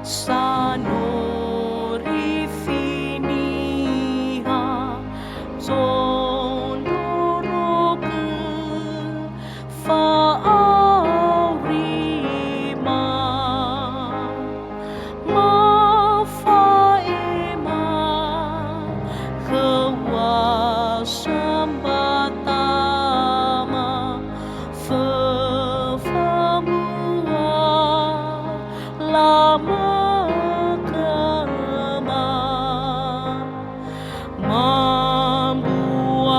Sanori finiha Zondoroke Fa'aurima Mafaema Kewasambatama Fefamua Lama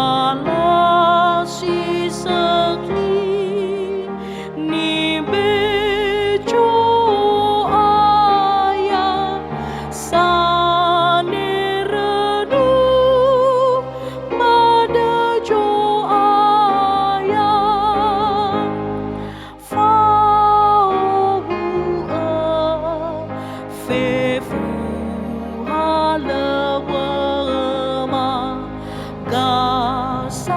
Mambuala si sekli ni bejo aya sane redu madajo aya fau fefu halawama gasa-gasa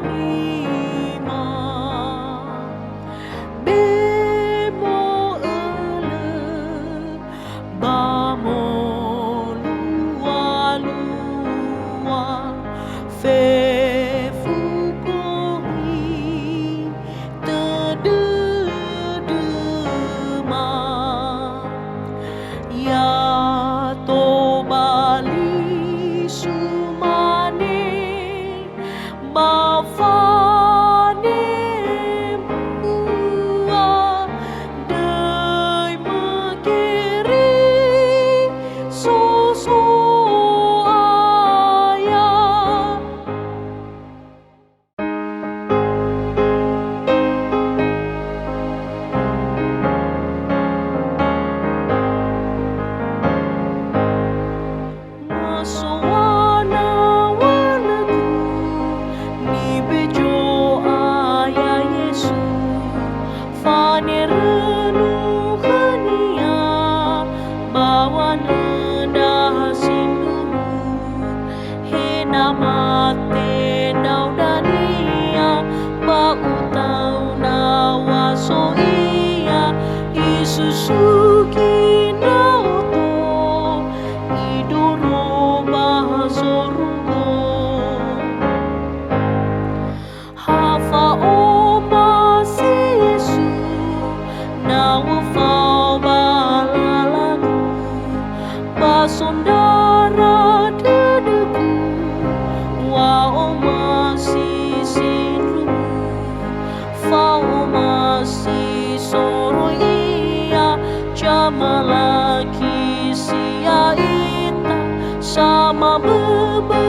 wa'aurima bemo ele bamo lua-lua fefukuri tededema ya to bali sumane bafane mua dei makiri so aya Masowana-wanaku ni bejo aya Yesu fanerenu khania bawa nenda sindumu hena mate naudania ba utau nawaso iya isusuki nauto idoro bahasorugo hafa oma si Yesu nawafau balalagu basondara dedeku wa oma si sinru fa oma si soro iya jamalaki sia ita sama bebe